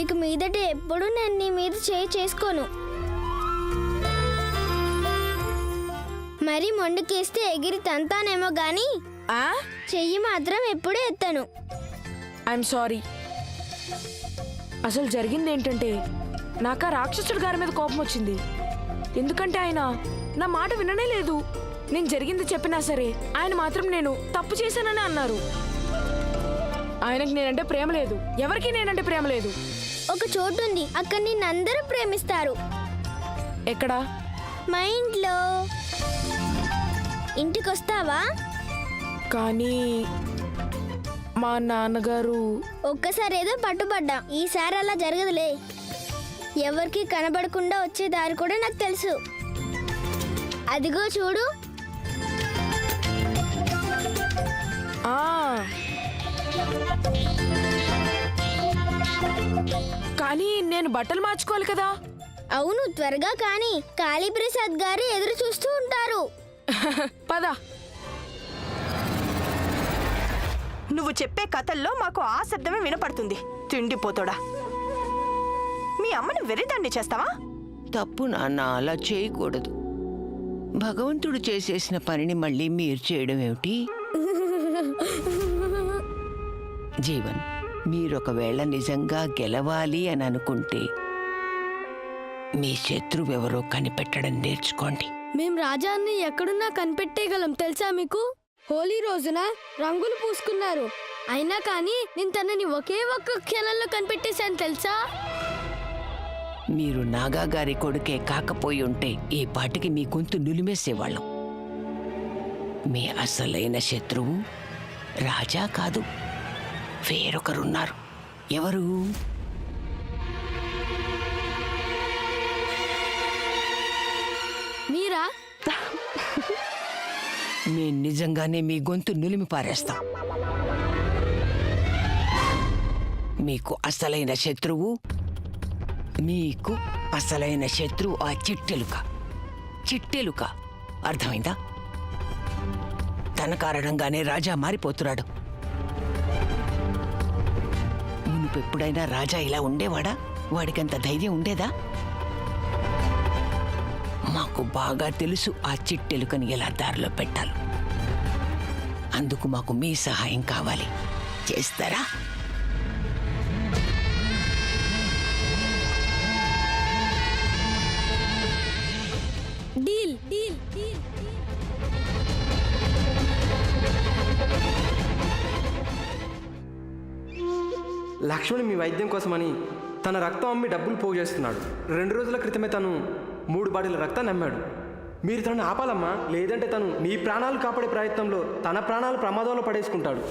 ఇక మీదట ఎప్పుడు నేను నీ మీద చేసుకోను. మరి మొండికేస్తే ఎగిరి తంతానేమో గాని చెయ్యి మాత్రం ఎప్పుడూ ఎత్తను. I'm sorry. అసలు జరిగింది ఏంటంటే నాకు ఆ రాక్షసుడి గారి మీద కోపం వచ్చింది. ఎందుకంటే ఆయన నా మాట విననే లేదు. నేను జరిగింది చెప్పినా సరే ఆయన మాత్రం నేను తప్పు చేశానని అన్నారు. ఆయనకి నేనంటే ప్రేమ లేదు, ఎవరికి నేనంటే ప్రేమ లేదు. ఒక చోటు ఉంది, అక్కడ నిన్నందరూ ప్రేమిస్తారు. ఎక్కడా? మా ఇంట్లో. ఇంటికొస్తావా? కానీ మా నాన్నగారు. ఒక్కసారి ఏదో పట్టుబడ్డా, ఈసారి అలా జరగదులే. ఎవరికి కనబడకుండా వచ్చే దారి కూడా నాకు తెలుసు. అదిగో చూడు. కానీ నేను బట్టలు మార్చుకోవాలి కదా. అవును, త్వరగా కానీ కాళీప్రసాద్ గారు ఎదురు చూస్తూ ఉంటారు. పద. నువ్వు చెప్పే కథల్లో మాకు ఆ శబ్దమే వినపడుతుంది. తిండిపోతాడా? మీ అమ్మని వెర్రిదాన్ని చేస్తావా? తప్పు నాన్న, అలా చేయకూడదు. భగవంతుడు చేసేసిన పనిని మళ్ళీ మీరు చేయడం ఏమిటి? జీవన్, మీరొకవేళ నిజంగా గెలవాలి అని అనుకుంటే మీ శత్రువెవరో కనిపెట్టడం నేర్చుకోండి. మేం రాజాన్ని ఎక్కడున్నా కనిపెట్టేయగలం తెలుసా మీకు? హోలీ రోజున రంగులు పూసుకున్నారు, అయినా కానీ నేను తనని ఒకే ఒక్క క్షణంలో కనిపెట్టేశాను తెలుసా? మీరు నాగా గారి కొడుకే కాకపోయి ఉంటే ఈ పాటికి మీ గొంతు నులిమేసేవాళ్ళం. మీ అసలైన శత్రువు రాజా కాదు, వేరొకరున్నారు. ఎవరు? మీరా? మేము నిజంగానే మీ గొంతు నులిమి పారేస్తాం. మీకు అసలైన శత్రువు ఆ చిట్టెలుక. అర్థమైందా? తన కారణంగానే రాజా మారిపోతున్నాడు. మునుపెప్పుడైనా రాజా ఇలా ఉండేవాడా? వాడికంత ధైర్యం ఉండేదా? మాకు బాగా తెలుసు ఆ చిట్టెలుకని ఎలా దారిలో పెట్టాలి. అందుకు మాకు మీ సహాయం కావాలి. చేస్తారా? Deal deal deal. లక్ష్మణ్ మీ వైద్యం కోసమని తన రక్తం అమ్మి డబ్బులు పోగు చేస్తున్నాడు. 2 రోజుల క్రితమే తను 3 బాటిల రక్తాన్ని అమ్మాడు. మీరు తనను ఆపాలమ్మా, లేదంటే తను మీ ప్రాణాలు కాపాడే ప్రయత్నంలో తన ప్రాణాలు ప్రమాదంలో పడేసుకుంటాడు.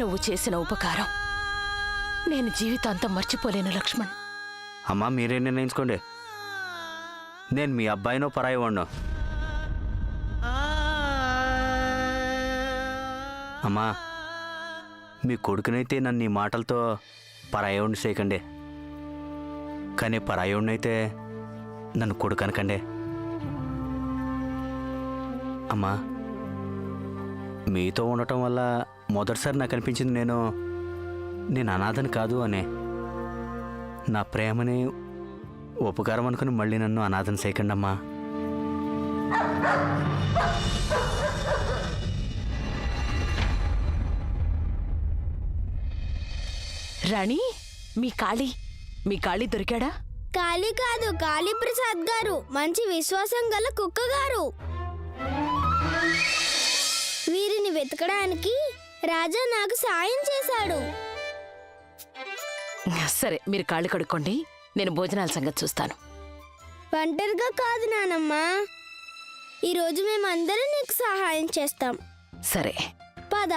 నువ్వు చేసిన ఉపకారం నేను జీవితాంతం మర్చిపోలేను లక్ష్మణ్. అమ్మా, మీరే నిర్ణయించుకోండి. నేను మీ అబ్బాయినో పరాయి వాడినో. అమ్మా, మీ కొడుకునైతే నన్ను ఈ మాటలతో పరాయోడిని చేయకండి, కానీ పరాయోడినైతే నన్ను కొడుకు అనకండి. అమ్మా, మీతో ఉండటం వల్ల మొదటిసారి నాకు అనిపించింది నేను అనాథని కాదు అనే. నా ప్రేమని ఉపకారం అనుకుని మళ్ళీ నన్ను అనాథన చేయకండి అమ్మా. రాణి, మీ కాళీ దొరికాడా? కాళీ కాదు, కాళీప్రసాద్ గారు, మంచి విశ్వాసం గల కుక్క గారు. వీరిని వెతకడానికి రాజా నాకు సాయం చేశాడు. సరే, మీరు కాళ్ళు కడుక్కోండి, నేను భోజనాల సంగతి చూస్తాను. ఒంటరిగా కాదు నానమ్మ, ఈరోజు మేమందరం నీకు సహాయం చేస్తాం. సరే పద.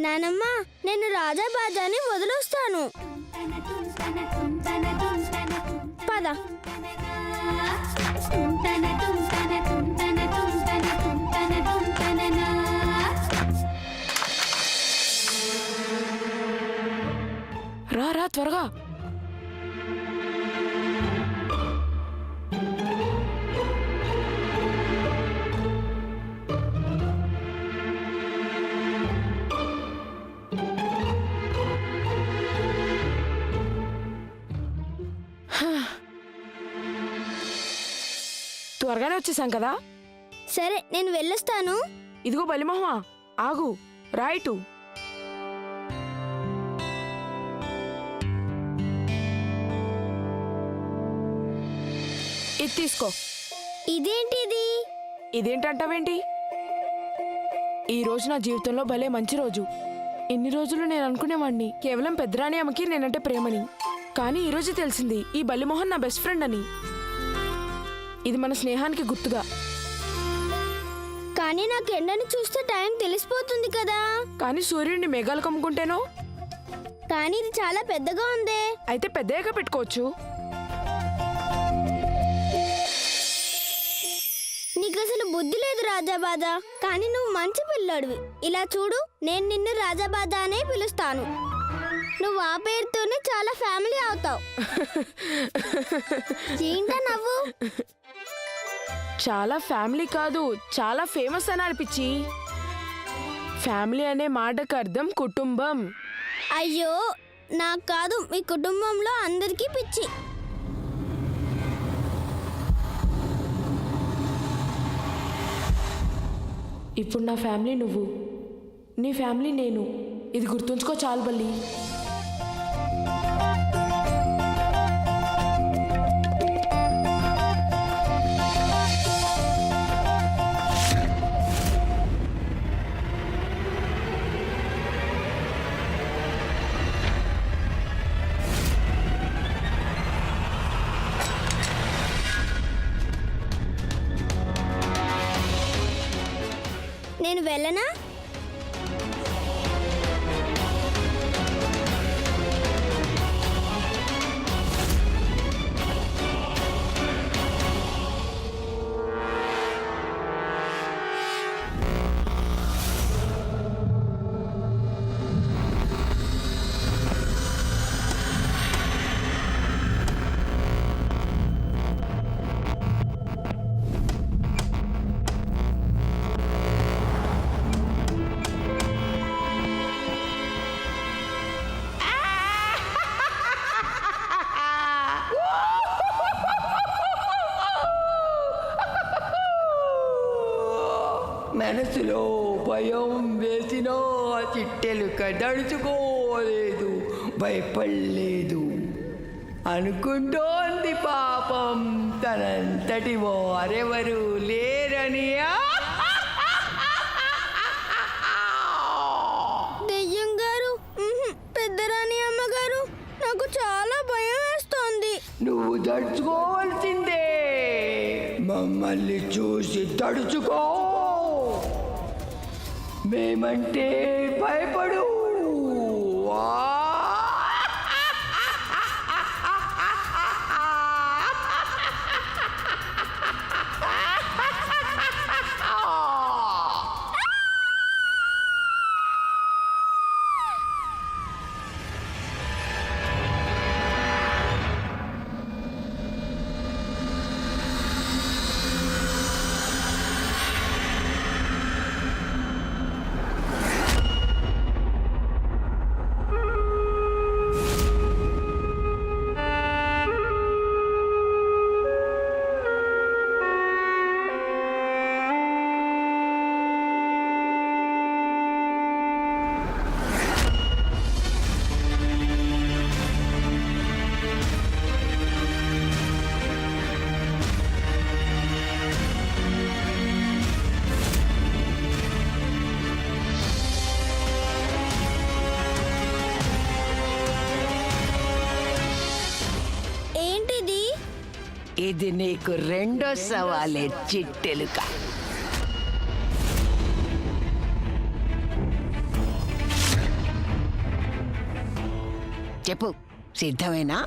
నానమ్మ నేను రాజా బాజాని వదిలేస్తాను. పద. రా రా త్వరగా. త్వరగానే వచ్చేసాం కదా. సరే నేను వెళ్ళొస్తాను. ఇదిగో బలిమొహమా, ఆగు, రైటు. ఇది తీసుకో. ఇదేంటిది? ఇదేంటంటావేంటి? ఈ రోజు నా జీవితంలో భలే మంచి రోజు. ఇన్ని రోజులు నేను అనుకునేవాణ్ణి కేవలం పెద్దరాణి అమ్మకి నేనంటే ప్రేమని. కానీ ఈరోజు తెలిసింది ఈ బలిమోహన్ నా బెస్ట్ ఫ్రెండ్ అని. ఇది మన స్నేహానికి గుర్తుగా. కానీ నాకు ఎండని చూస్తే టైం తెలిసిపోతుంది కదా. కానీ సూర్యుడిని మేఘాలు కమ్ముకుంటేనో. కానీ ఇది చాలా పెద్దగా ఉందే. అయితే పెద్దగా పెట్టుకోవచ్చు. నీకు అసలు బుద్ధి లేదు రాజాబాదా. కానీ నువ్వు మంచి పిల్లాడివి. ఇలా చూడు, నేను నిన్ను రాజాబాదా అనే పిలుస్తాను. నువ్వు ఆ పేరుతోనే చాలా ఫ్యామిలీ అవుతావు. ఏంటా నవ్వు? చాలా ఫ్యామిలీ కాదు, చాలా ఫేమస్ అని అనిపించి. ఫ్యామిలీ అనే మాటకు అర్థం కుటుంబం. అయ్యో నాకు కాదు, మీ కుటుంబంలో అందరికీ పిచ్చి. ఇప్పుడు నా ఫ్యామిలీ నువ్వు, నీ ఫ్యామిలీ నేను. ఇది గుర్తుంచుకో చాలు బల్లి. నేను వెళ్ళనా? మనసులో భయం వేసినా చిట్టెలుక దడుచుకోలేదు, భయపడలేదు. అనుకుంటోంది పాపం తనంతటి వారెవరు లేరని. దెయ్యం గారు, పెద్దరాణి అమ్మగారు, నాకు చాలా భయం వేస్తోంది. నువ్వు దడుచుకోవాల్సిందే, మమ్మల్ని చూసి దడుచుకో. మేమంటే భయపడు. ఇది నీకు రెండో సవాలే చిట్టెలుక. చెప్పు, సిద్ధమేనా?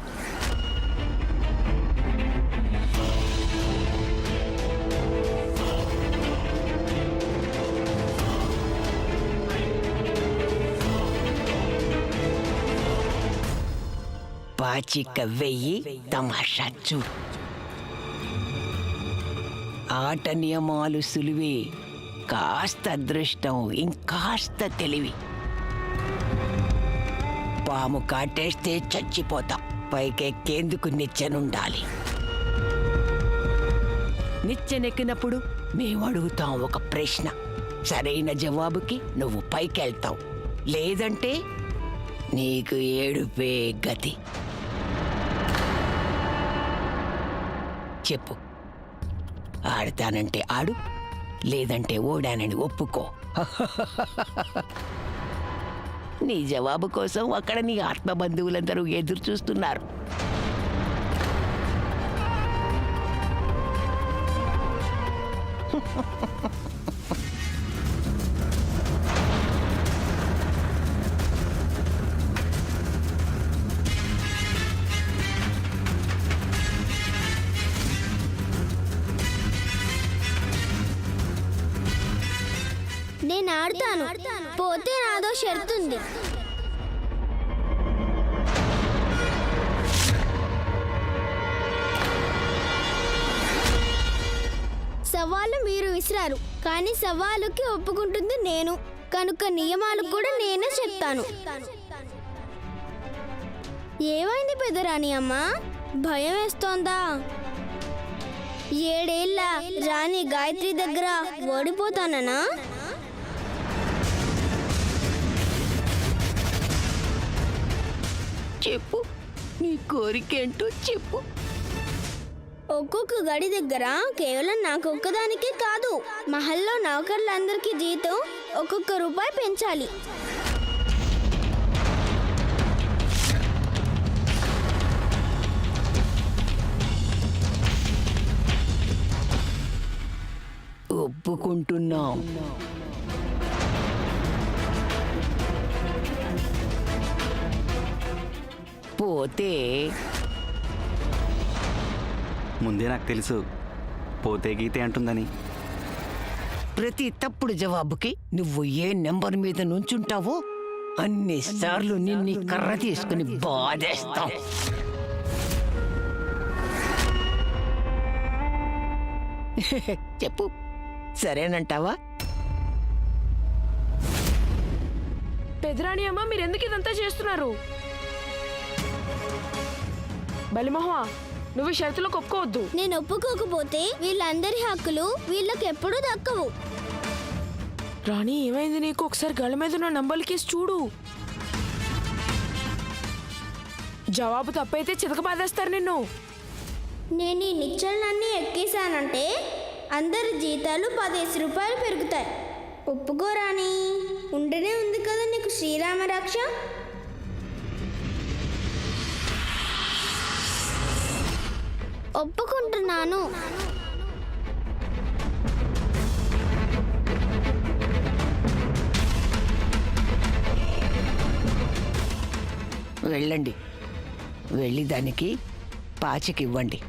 పాచిక వెయ్యి, తమాషా చూడు. ఆట నియమాలు సులువే, కాస్త అదృష్టం, ఇంకాస్త తెలివి. పాము కాటేస్తే చచ్చిపోతాం, పైకెక్కేందుకు నిచ్చెనుండాలి. నిచ్చెనెక్కినప్పుడు మేము అడుగుతాం ఒక ప్రశ్న, సరైన జవాబుకి నువ్వు పైకెళ్తావు, లేదంటే నీకు ఏడుపే గతి. చెప్పు, ఆడతానంటే ఆడు, లేదంటే ఓడానని ఒప్పుకో. నీ జవాబు కోసం అక్కడ నీ ఆత్మ బంధువులందరూ ఎదురు చూస్తున్నారు. నేను ఆడతాను, పోతే నాదో షరతుంది. సవాలు మీరు విసిరారు, కానీ సవాలుకి ఒప్పుకుంటుంది నేను, కనుక నియమాలు కూడా నేనే చెప్తాను. ఏమైంది పెదరాణి అమ్మ, భయం వేస్తోందా? 7 ఏళ్ల రాణి గాయత్రి దగ్గర ఓడిపోతాననా? చెప్పు, నీ కోరికేంటో చెప్పు. ఒక్కొక్క గడి దగ్గర కేవలం నాకు ఒక్కదానికే కాదు, మహల్లో నౌకర్లందరికీ జీతం ఒక్కొక్క రూపాయి పెంచాలి. ఒప్పుకుంటున్నాం. పోతే ముందే నాకు తెలుసు పోతే గీతే అంటుందని. ప్రతి తప్పుడు జవాబుకి నువ్వు ఏ నెంబర్ మీద నుంచుంటావో అన్నిసార్లు నిన్ను కర్ర తీసుకుని బాధేస్తాం. చెప్పు, సరేనంటావా? పెదరాణి అమ్మ, మీరెందుకు ఇదంతా చేస్తున్నారు? బలిమోహ, నువ్వు ఈ షరతులకు ఒప్పుకోవద్దు. నేను ఒప్పుకోకపోతే వీళ్ళందరి హక్కులు వీళ్ళకి ఎప్పుడూ దక్కవు. రాణి, ఏమైంది నీకు? ఒకసారి గళ్ళ మీద ఉన్న నంబర్లకేసి చూడు. జవాబు తప్పైతే చితక బాధేస్తారు నిన్ను. నేను ఈ నిచ్చెనలన్నీ ఎక్కేశానంటే అందరి జీతాలు 10 రూపాయలు పెరుగుతాయి. ఒప్పుకోరాని, ఉండనే ఉంది కదా నీకు శ్రీరామ రక్ష. ఒప్పుకుంటున్నాను. వెళ్ళండి, వెళ్ళి దానికి పాచికివ్వండి.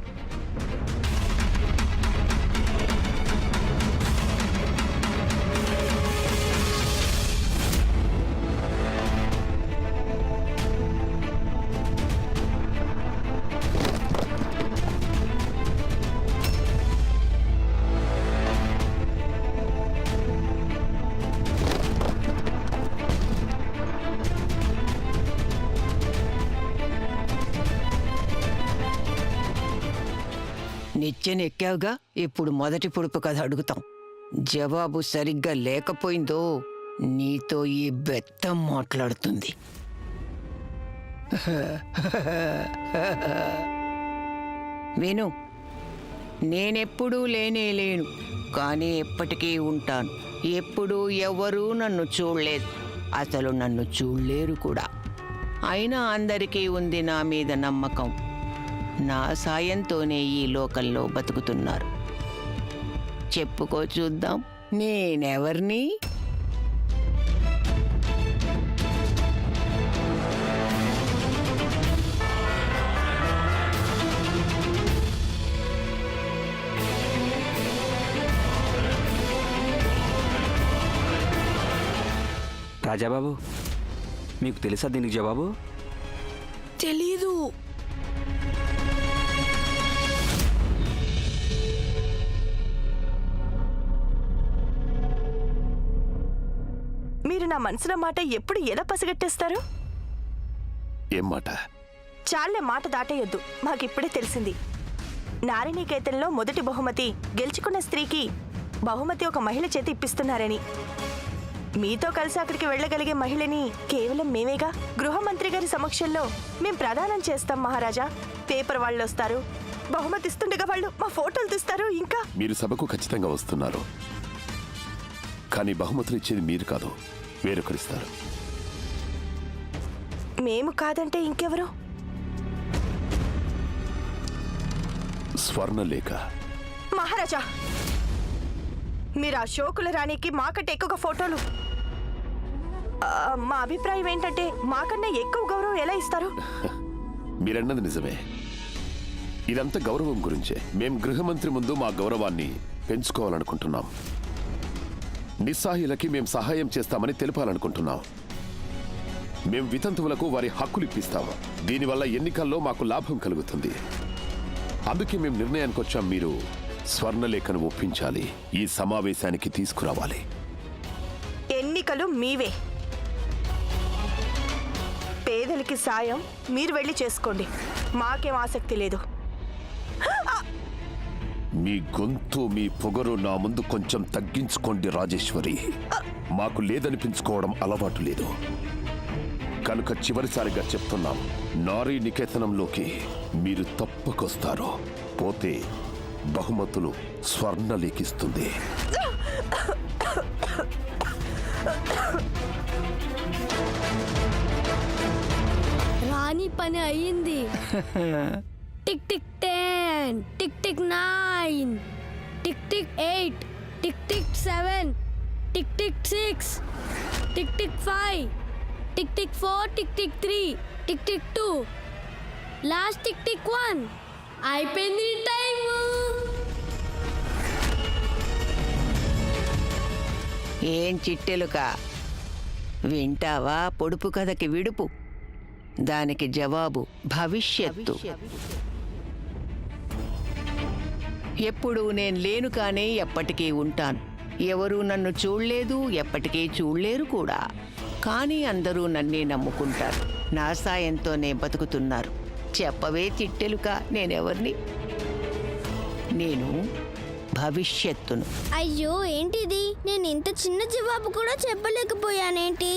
నిచ్చెన ఎక్కావుగా, ఇప్పుడు మొదటి పొడుపు కథ అడుగుతాం. జవాబు సరిగ్గా లేకపోయిందో నీతో ఈ బెత్తం మాట్లాడుతుంది. విను, నేనెప్పుడూ లేను, కానీ ఎప్పటికీ ఉంటాను. ఎప్పుడూ ఎవరూ నన్ను చూడలేదు, అసలు నన్ను చూడలేరు కూడా. అయినా అందరికీ ఉంది నా మీద నమ్మకం. నా సాయంతోనే ఈ లోకంలో బతుకుతున్నారు. చెప్పుకో చూద్దాం, నేనెవర్ని? రాజాబాబు, మీకు తెలుసా దీనికి జవాబు? తెలీదు. మీరు నా మనసులో మాట ఎప్పుడు ఎలా పసిగట్టేస్తారు? ఏం మాట? చాలే, మాట దాటేయొద్దు. మాకిప్పుడే తెలిసింది. నారినీకేతన్లో మొదటి బహుమతి గెలుచుకున్న స్త్రీకి బహుమతి ఒక మహిళ చేతి ఇప్పిస్తున్నారని. మీతో కలిసి అక్కడికి వెళ్ళగలిగే మహిళని కేవలం మేమేగా. గృహమంత్రి గారి సమక్షంలో మేం ప్రదానం చేస్తాం మహారాజా. పేపర్ వాళ్ళు వస్తారు, బహుమతి ఇస్తుండగా వాళ్ళు మా ఫోటోలు తీస్తారు. ఇంకా మీరు సభకు ఖచ్చితంగా వస్తున్నారు, కానీ బహుమతులు ఇచ్చేది మీరు కాదు, వేరొకరిస్తారు. మేము కాదంటే ఇంకెవరు? స్వర్ణలేఖ. మహారాజా, మీరు ఆ శోకుల రాణికి మాకంటే ఎక్కువగా ఫోటోలు. మా అభిప్రాయం ఏంటంటే మాకన్నా ఎక్కువ గౌరవం ఎలా ఇస్తారు? మీరన్నది నిజమే. ఇదంతా గౌరవం గురించే. మేం గృహమంత్రి ముందు మా గౌరవాన్ని పెంచుకోవాలనుకుంటున్నాం. నిస్సహాయులకి మేం సహాయం చేస్తామని తెలపాలనుకుంటున్నాం. మేం వితంతువులకు వారి హక్కులు ఇప్పిస్తాము. దీనివల్ల ఎన్నికల్లో మాకు లాభం కలుగుతుంది. అందుకే మేం నిర్ణయానికి వచ్చాం, మీరు స్వర్ణలేఖను ఒప్పించాలి, ఈ సమావేశానికి తీసుకురావాలి. ఎన్నికలు మీవే. పేదలకి సాయం మీరు వెళ్ళి చేసుకోండి, మాకేం ఆసక్తి లేదు. మీ గొంతు, మీ పొగరు నా ముందు కొంచెం తగ్గించుకోండి రాజేశ్వరి. మాకు లేదనిపించుకోవడం అలవాటు లేదు కనుక చివరిసారిగా చెప్తున్నాం, నారీ నికేతనంలోకి మీరు తప్పకొస్తారు. పోతే బహుమతులు స్వర్ణలేఖిస్తుంది. రాణి పని అయ్యింది. Tick tick 10, tick tick 9, tick tick 8, tick tick 7, tick tick 6, tick tick 5, tick tick 4, tick tick 3, tick tick 2, last tick tick 1. అయిపోయింది టైము. ఏం చిట్టెలుక, వింటావా పొడుపు కథకి విడుపు? దానికి జవాబు భవిష్యత్తు. ఎప్పుడు నేను లేను కానీ ఎప్పటికీ ఉంటాను. ఎవరూ నన్ను చూడలేదు, ఎప్పటికీ చూడలేరు కూడా. కానీ అందరూ నన్నే నమ్ముకుంటారు. నా సాయంతోనే బతుకుతున్నారు. చెప్పవే చిట్టెలుక, నేనెవరిని? నేను భవిష్యత్తును. అయ్యో, ఏంటిది? నేను ఇంత చిన్న జవాబు కూడా చెప్పలేకపోయానేంటి?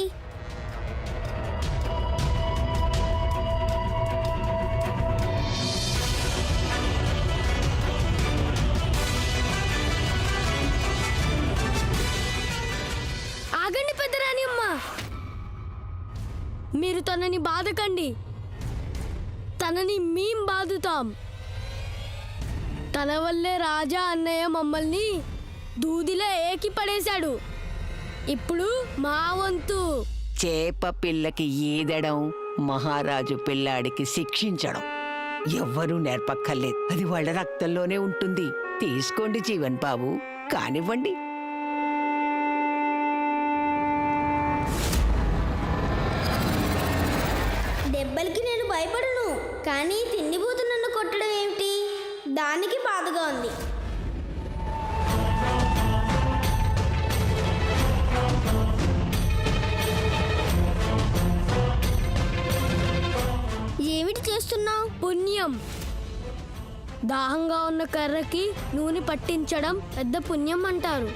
ఆగండి పెద్దరాని అమ్మ, మీరు తనని బాధకండి. తనని మేం బాదుతాం. తన వల్లే రాజా అన్నయ్య మమ్మల్ని దూదిలో ఏకి పడేశాడు. ఇప్పుడు మా వంతు. చేప పిల్లకి ఈదడం, మహారాజు పిల్లాడికి శిక్షించడం ఎవ్వరూ నేర్పక్కర్లేదు. అది వాళ్ళ రక్తంలోనే ఉంటుంది. తీసుకోండి జీవన్ బాబు, కానివ్వండి. దెబ్బలకి నేను భయపడను, కానీ తిండిపోతు నన్ను కొట్టడం ఏమిటి? దానికి బాధగా ఉంది. ఏమిటి చేస్తున్నావు? పుణ్యం. దాహంగా ఉన్న కర్రకి నూనె పట్టించడం పెద్ద పుణ్యం అంటారు.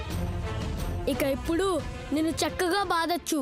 ఇక ఇప్పుడు నిన్ను చక్కగా బాధొచ్చు.